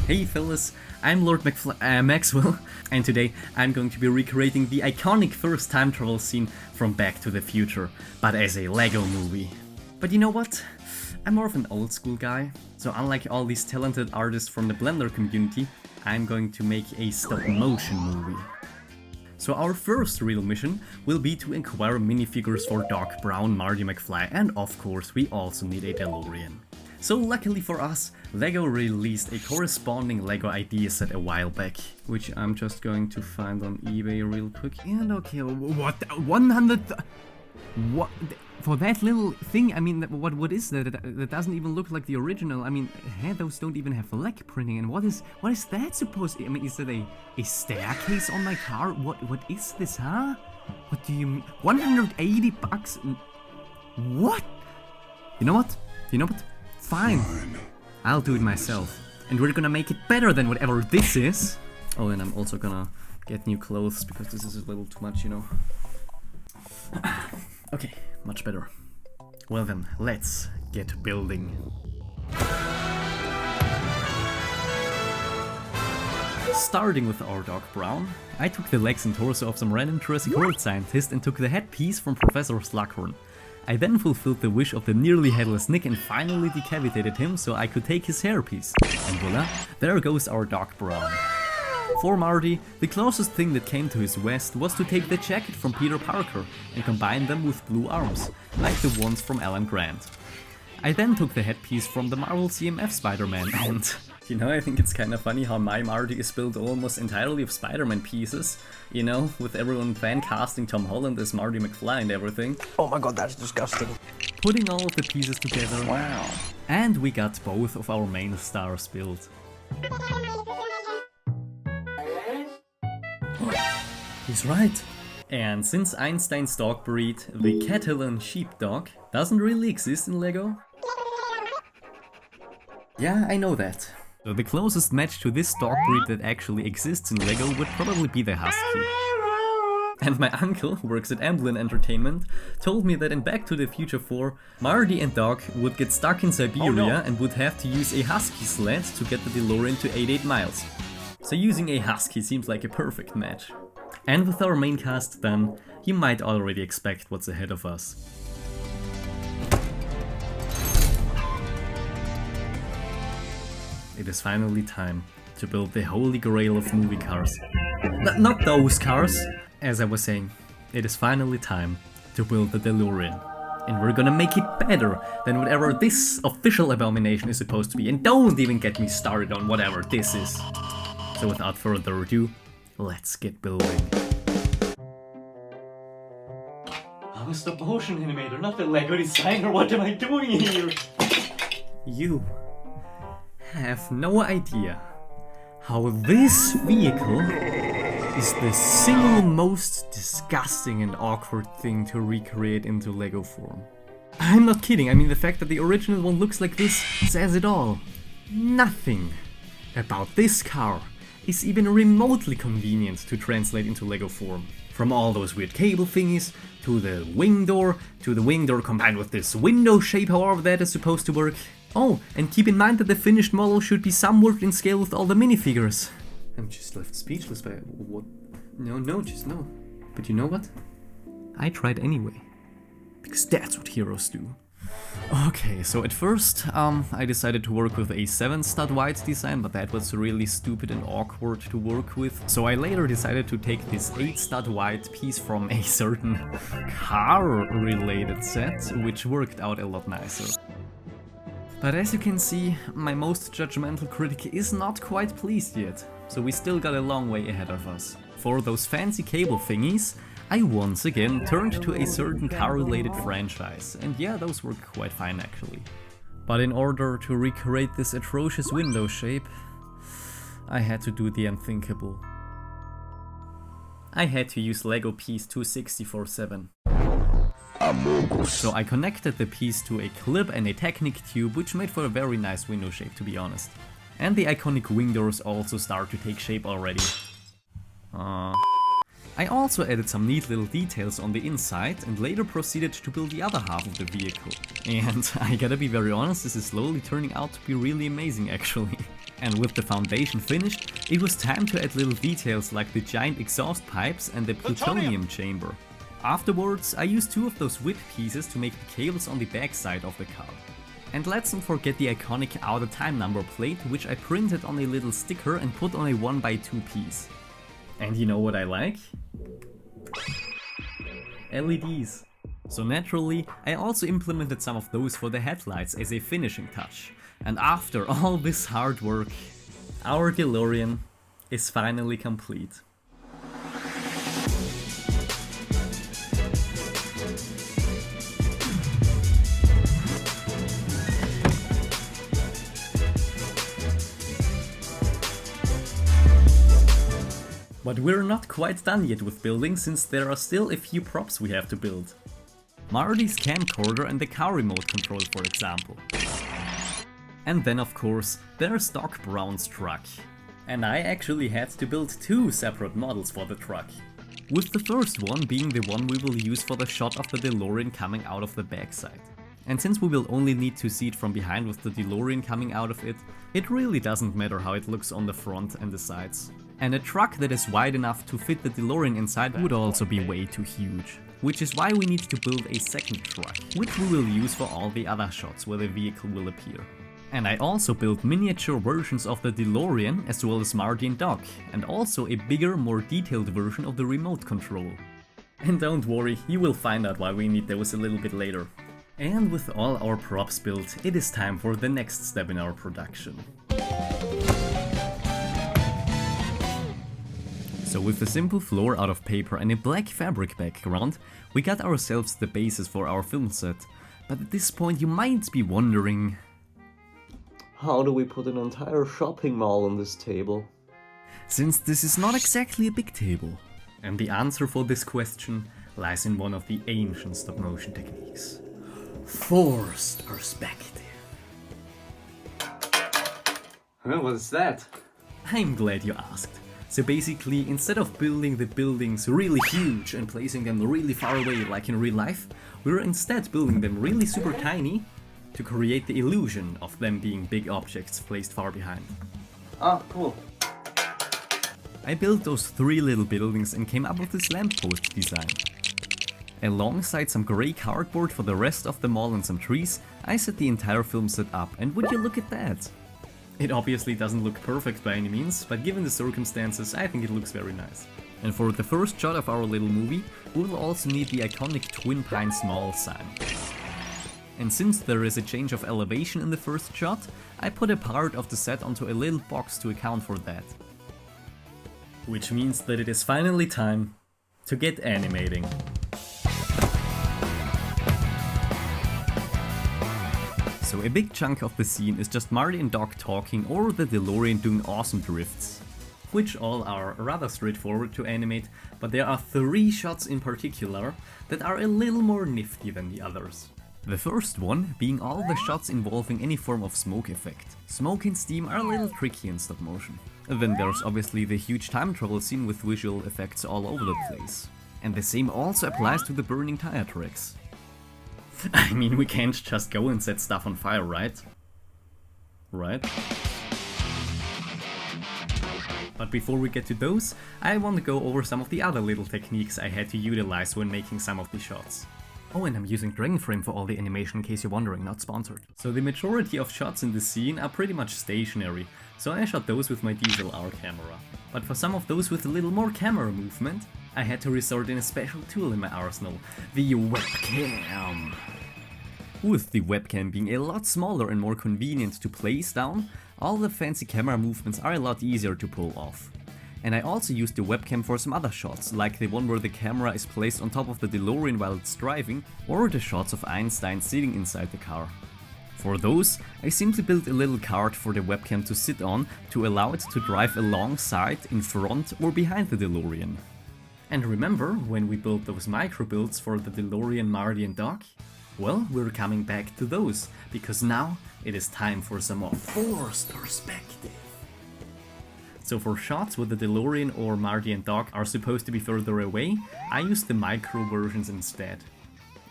Hey fellas, I'm Lord Maxwell, and today I'm going to be recreating the iconic first time travel scene from Back to the Future, but as a Lego movie. But you know what? I'm more of an old school guy, so unlike all these talented artists from the Blender community, I'm going to make a stop motion movie. So our first real mission will be to acquire minifigures for Doc Brown, Marty McFly, and of course we also need a DeLorean. So luckily for us, LEGO released a corresponding LEGO idea set a while back, which I'm just going to find on eBay real quick. And okay, what? 100? What? For that little thing, I mean, what is that? That doesn't even look like the original. I mean, those don't even have leg printing. And what is that supposed to? I mean, is that a staircase on my car? What is this, huh? What do you mean? 180 bucks? What? You know what? Fine. I'll do it myself. And we're gonna make it better than whatever this is. Oh, and I'm also gonna get new clothes because this is a little too much, you know. Okay, much better. Well then, let's get building. Starting with our Doc Brown, I took the legs and torso of some random Jurassic World scientist and took the headpiece from Professor Slughorn. I then fulfilled the wish of the nearly headless Nick and finally decapitated him so I could take his hairpiece. And voila, there goes our Doc Brown. For Marty, the closest thing that came to his vest was to take the jacket from Peter Parker and combine them with blue arms, like the ones from Alan Grant. I then took the headpiece from the Marvel CMF Spider-Man and... You know, I think it's kinda funny how my Marty is built almost entirely of Spider-Man pieces, you know, with everyone fan casting Tom Holland as Marty McFly and everything. Oh my god, that's disgusting. Putting all of the pieces together, wow. And we got both of our main stars built. He's right. And since Einstein's dog breed, the Catalan sheepdog, doesn't really exist in LEGO. Yeah, I know that. So the closest match to this dog breed that actually exists in LEGO would probably be the Husky. And my uncle, who works at Amblin Entertainment, told me that in Back to the Future 4, Marty and Doc would get stuck in Siberia and would have to use a Husky sled to get the DeLorean to 88 miles. So using a Husky seems like a perfect match. And with our main cast done, you might already expect what's ahead of us. It is finally time to build the holy grail of movie cars. Not those cars! As I was saying, it is finally time to build the DeLorean. And we're gonna make it better than whatever this official abomination is supposed to be. And don't even get me started on whatever this is. So without further ado, let's get building. I'm a stop motion animator, not the LEGO designer. What am I doing here? You have no idea how this vehicle is the single most disgusting and awkward thing to recreate into LEGO form. I'm not kidding, I mean the fact that the original one looks like this says it all. Nothing about this car is even remotely convenient to translate into LEGO form. From all those weird cable thingies, to the wing door combined with this window shape, however that is supposed to work. Oh, and keep in mind that the finished model should be somewhat in scale with all the minifigures. I'm just left speechless by what? No. But you know what? I tried anyway. Because that's what heroes do. Okay, so at first, I decided to work with a 7-stud wide design, but that was really stupid and awkward to work with. So I later decided to take this 8-stud wide piece from a certain car-related set, which worked out a lot nicer. But as you can see, my most judgmental critic is not quite pleased yet, so we still got a long way ahead of us. For those fancy cable thingies, I once again turned to a certain car-related franchise, and yeah, those work quite fine actually. But in order to recreate this atrocious window shape, I had to do the unthinkable. I had to use LEGO Piece 264-7. So I connected the piece to a clip and a Technic tube, which made for a very nice window shape, to be honest. And the iconic wing doors also start to take shape already. I also added some neat little details on the inside and later proceeded to build the other half of the vehicle. And I gotta be very honest, this is slowly turning out to be really amazing actually. And with the foundation finished, it was time to add little details like the giant exhaust pipes and the plutonium chamber. Afterwards, I used 2 of those whip pieces to make the cables on the back side of the car. And let's not forget the iconic outer time number plate, which I printed on a little sticker and put on a 1x2 piece. And you know what I like? LEDs. So naturally, I also implemented some of those for the headlights as a finishing touch. And after all this hard work, our DeLorean is finally complete. But we're not quite done yet with building, since there are still a few props we have to build. Marty's camcorder and the car remote control, for example. And then of course, there's Doc Brown's truck. And I actually had to build 2 separate models for the truck. With the first one being the one we will use for the shot of the DeLorean coming out of the backside. And since we will only need to see it from behind with the DeLorean coming out of it, it really doesn't matter how it looks on the front and the sides. And a truck that is wide enough to fit the DeLorean inside would also be way too huge. Which is why we need to build a second truck, which we will use for all the other shots where the vehicle will appear. And I also built miniature versions of the DeLorean as well as Marty and Doc, and also a bigger, more detailed version of the remote control. And don't worry, you will find out why we need those a little bit later. And with all our props built, it is time for the next step in our production. So with a simple floor out of paper and a black fabric background, we got ourselves the basis for our film set. But at this point you might be wondering... how do we put an entire shopping mall on this table? Since this is not exactly a big table. And the answer for this question lies in one of the ancient stop motion techniques. Forced perspective. Huh, what is that? I'm glad you asked. So basically, instead of building the buildings really huge and placing them really far away like in real life, we're instead building them really super tiny to create the illusion of them being big objects placed far behind. Ah, cool. I built those 3 little buildings and came up with this lamppost design. Alongside some grey cardboard for the rest of the mall and some trees, I set the entire film set up, and would you look at that? It obviously doesn't look perfect by any means, but given the circumstances, I think it looks very nice. And for the first shot of our little movie, we will also need the iconic Twin Pines Mall sign. And since there is a change of elevation in the first shot, I put a part of the set onto a little box to account for that. Which means that it is finally time to get animating. So a big chunk of the scene is just Marty and Doc talking or the DeLorean doing awesome drifts. Which all are rather straightforward to animate, but there are 3 shots in particular that are a little more nifty than the others. The first one being all the shots involving any form of smoke effect. Smoke and steam are a little tricky in stop motion. Then there's obviously the huge time travel scene with visual effects all over the place. And the same also applies to the burning tire tracks. I mean, we can't just go and set stuff on fire, right? Right? But before we get to those, I want to go over some of the other little techniques I had to utilize when making some of the shots. Oh, and I'm using Dragonframe for all the animation in case you're wondering, not sponsored. So the majority of shots in the scene are pretty much stationary, so I shot those with my DSLR camera. But for some of those with a little more camera movement, I had to resort in a special tool in my arsenal, the webcam. With the webcam being a lot smaller and more convenient to place down, all the fancy camera movements are a lot easier to pull off. And I also used the webcam for some other shots, like the one where the camera is placed on top of the DeLorean while it's driving, or the shots of Einstein sitting inside the car. For those, I simply built a little cart for the webcam to sit on to allow it to drive alongside, in front or behind the DeLorean. And remember when we built those micro builds for the DeLorean, Marty and Doc? Well, we're coming back to those, because now it is time for some more forced perspective. So for shots where the DeLorean or Marty and Doc are supposed to be further away, I used the micro versions instead.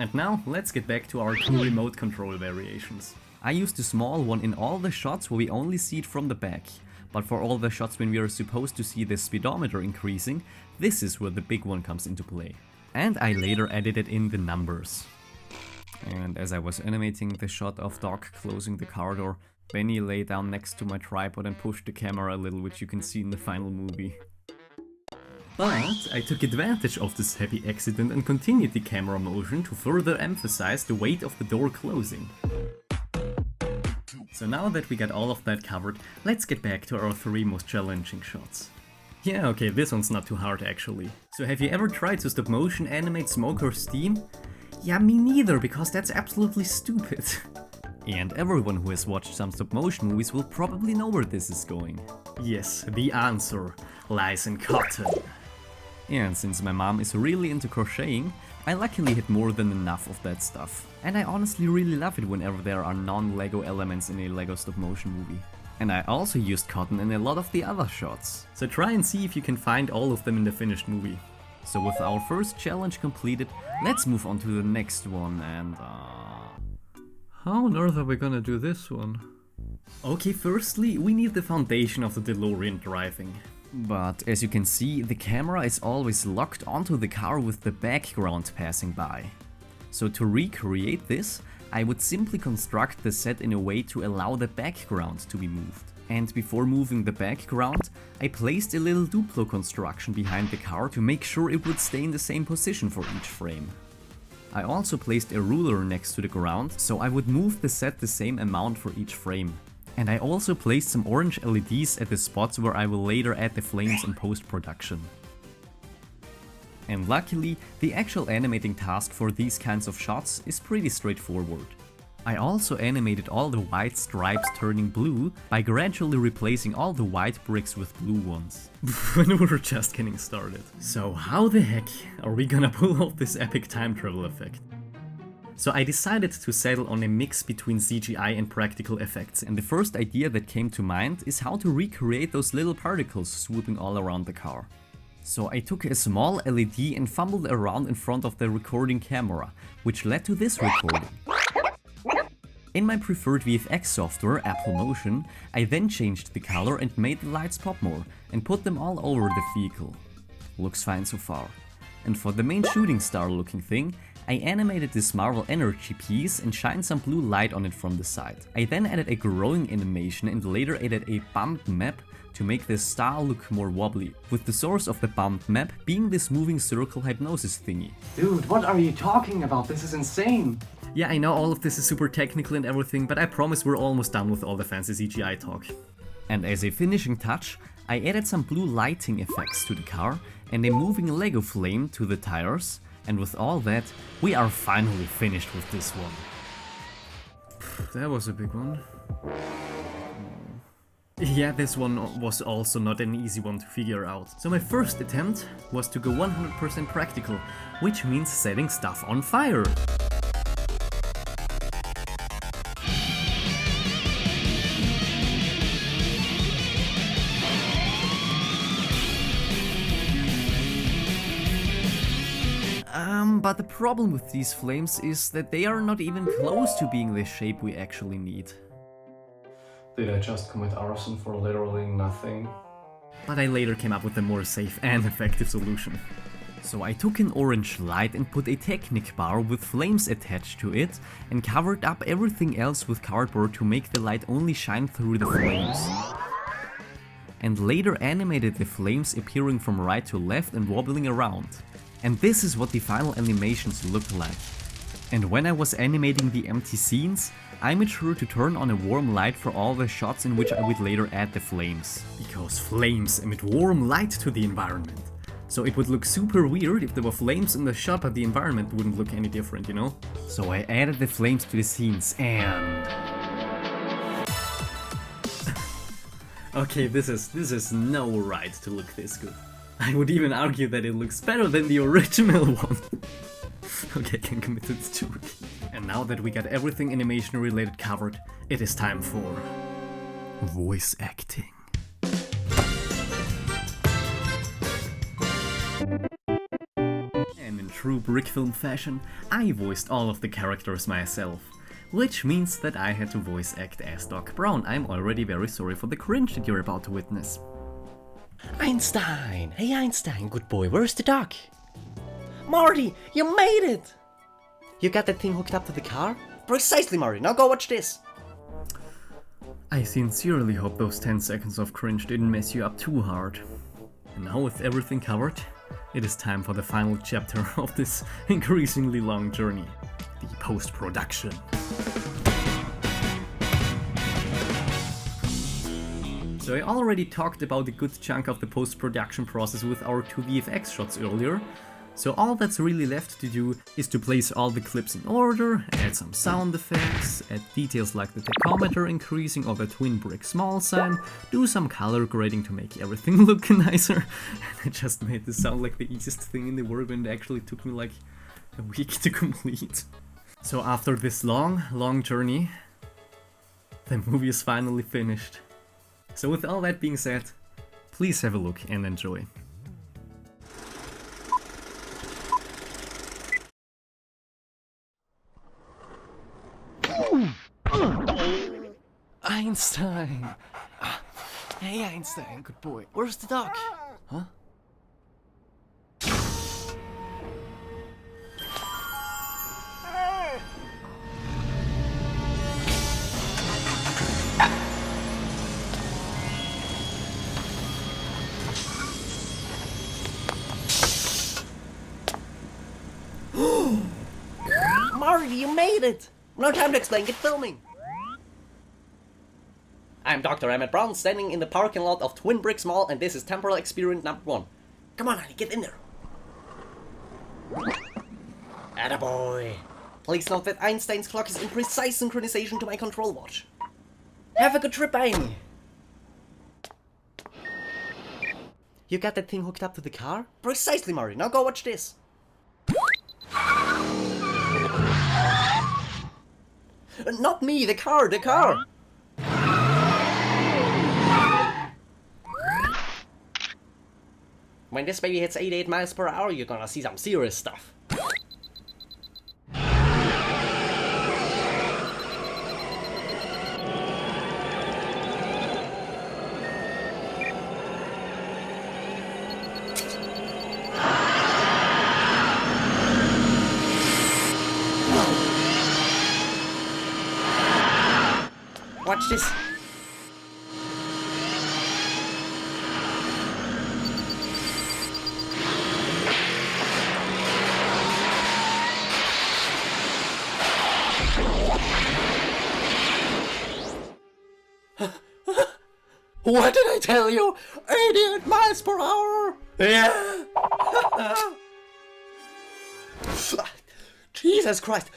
And now let's get back to our 2 remote control variations. I used the small one in all the shots where we only see it from the back, But for all the shots when we are supposed to see the speedometer increasing, this is where the big one comes into play. And I later edited in the numbers. And as I was animating the shot of Doc closing the car door, Benny lay down next to my tripod and pushed the camera a little, which you can see in the final movie. But I took advantage of this happy accident and continued the camera motion to further emphasize the weight of the door closing. So now that we got all of that covered, let's get back to our 3 most challenging shots. Yeah, okay, this one's not too hard actually. So have you ever tried to stop motion animate smoke or steam? Yeah, me neither, because that's absolutely stupid. And everyone who has watched some stop motion movies will probably know where this is going. Yes, the answer lies in cotton. And since my mom is really into crocheting, I luckily had more than enough of that stuff. And I honestly really love it whenever there are non-Lego elements in a Lego stop motion movie. And I also used cotton in a lot of the other shots. So try and see if you can find all of them in the finished movie. So with our first challenge completed, let's move on to the next one and how on earth are we gonna do this one? Okay, firstly, we need the foundation of the DeLorean driving. But as you can see, the camera is always locked onto the car with the background passing by. So to recreate this, I would simply construct the set in a way to allow the background to be moved. And before moving the background, I placed a little Duplo construction behind the car to make sure it would stay in the same position for each frame. I also placed a ruler next to the ground, so I would move the set the same amount for each frame. And I also placed some orange LEDs at the spots where I will later add the flames in post-production. And luckily, the actual animating task for these kinds of shots is pretty straightforward. I also animated all the white stripes turning blue by gradually replacing all the white bricks with blue ones. When we're just getting started. So how the heck are we gonna pull off this epic time travel effect? So I decided to settle on a mix between CGI and practical effects, and the first idea that came to mind is how to recreate those little particles swooping all around the car. So I took a small LED and fumbled around in front of the recording camera, which led to this recording. In my preferred VFX software, Apple Motion, I then changed the color and made the lights pop more, and put them all over the vehicle. Looks fine so far. And for the main shooting star looking thing, I animated this Marvel Energy piece and shined some blue light on it from the side. I then added a growing animation and later added a bump map to make the star look more wobbly, with the source of the bump map being this moving circle hypnosis thingy. Dude, what are you talking about? This is insane! Yeah, I know all of this is super technical and everything, but I promise we're almost done with all the fancy CGI talk. And as a finishing touch, I added some blue lighting effects to the car and a moving Lego flame to the tires, and with all that, we are finally finished with this one. That was a big one. Yeah, this one was also not an easy one to figure out. So my first attempt was to go 100% practical, which means setting stuff on fire. But the problem with these flames is that they are not even close to being the shape we actually need. Did I just commit arson for literally nothing? But I later came up with a more safe and effective solution. So I took an orange light and put a Technic bar with flames attached to it and covered up everything else with cardboard to make the light only shine through the flames. And later animated the flames appearing from right to left and wobbling around. And this is what the final animations look like. And when I was animating the empty scenes, I made sure to turn on a warm light for all the shots in which I would later add the flames. Because flames emit warm light to the environment. So it would look super weird if there were flames in the shot but the environment wouldn't look any different, you know? So I added the flames to the scenes and... Okay, this is no right to look this good. I would even argue that it looks better than the original one. Okay, I can commit to this joke. And now that we got everything animation related covered, it is time for voice acting. And in true brick film fashion, I voiced all of the characters myself, which means that I had to voice act as Doc Brown. I'm already very sorry for the cringe that you're about to witness. Einstein! Hey Einstein, good boy, where's the doc? Marty, you made it! You got that thing hooked up to the car? Precisely, Marty, now go watch this! I sincerely hope those 10 seconds of cringe didn't mess you up too hard. And now with everything covered, it is time for the final chapter of this increasingly long journey. The post-production. So I already talked about a good chunk of the post-production process with our 2 VFX shots earlier. So all that's really left to do is to place all the clips in order, add some sound effects, add details like the tachometer increasing or the twin brick small sign, do some color grading to make everything look nicer. And I just made this sound like the easiest thing in the world when it actually took me like a week to complete. So after this long journey, the movie is finally finished. So with all that being said, please have a look and enjoy. Einstein! Hey Einstein, good boy, where's the doc? Huh? Marty, you made it! No time to explain, get filming! I'm Dr. Emmett Brown, standing in the parking lot of Twin Bricks Mall, and this is temporal experiment number 1. Come on, honey, get in there. Attaboy. Please note that Einstein's clock is in precise synchronization to my control watch. Have a good trip, Amy. You got that thing hooked up to the car? Precisely, Marty. Now go watch this. Not me, the car, the car! When this baby hits 88 miles per hour, you're gonna see some serious stuff. Watch this. What did I tell you? 88 miles per hour? Yeah. Jesus Christ.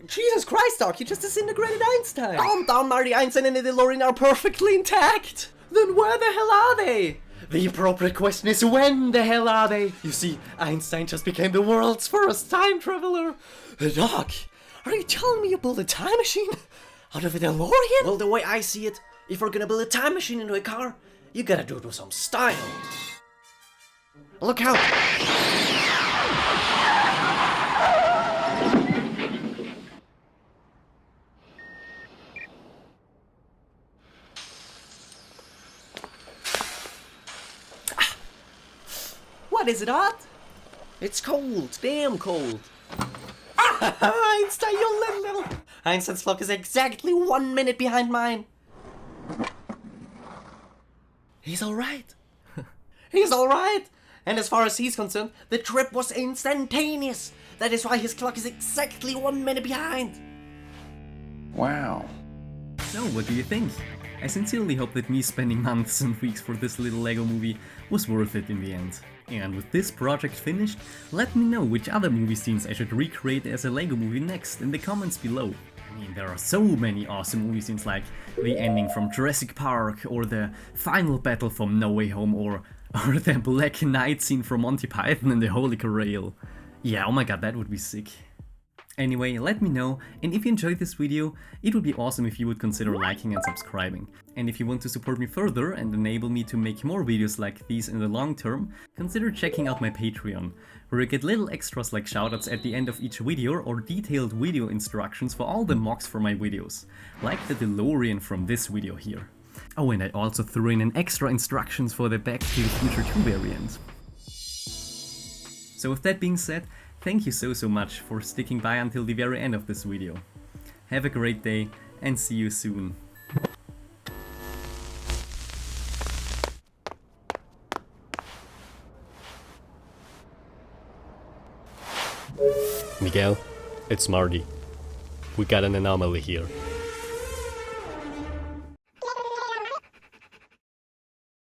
Jesus Christ, Doc, you just disintegrated Einstein. Calm down, Marty. Einstein and the DeLorean are perfectly intact. Then where the hell are they? The appropriate question is, when the hell are they? You see, Einstein just became the world's first time traveler. Doc, are you telling me you built a time machine out of a DeLorean? Well, the way I see it, if we're gonna build a time machine into a car, you gotta do it with some style. Look out! What is it, hot? It's cold, damn cold. Einstein, you little. Einstein's clock is exactly 1 minute behind mine. He's alright. He's alright. And as far as he's concerned, the trip was instantaneous. That is why his clock is exactly 1 minute behind. Wow. So, what do you think? I sincerely hope that me spending months and weeks for this little Lego movie was worth it in the end. And with this project finished, let me know which other movie scenes I should recreate as a Lego movie next in the comments below. I mean, there are so many awesome movie scenes like the ending from Jurassic Park, or the final battle from No Way Home, or the Black Knight scene from Monty Python and the Holy Grail. Yeah, oh my god, that would be sick. Anyway, let me know, and if you enjoyed this video, it would be awesome if you would consider liking and subscribing. And if you want to support me further and enable me to make more videos like these in the long term, consider checking out my Patreon, where you get little extras like shoutouts at the end of each video or detailed video instructions for all the mocks for my videos, like the DeLorean from this video here. Oh, and I also threw in an extra instructions for the Back to the Future 2 variant. So with that being said, thank you so much for sticking by until the very end of this video. Have a great day and see you soon. Miguel, it's Marty. We got an anomaly here.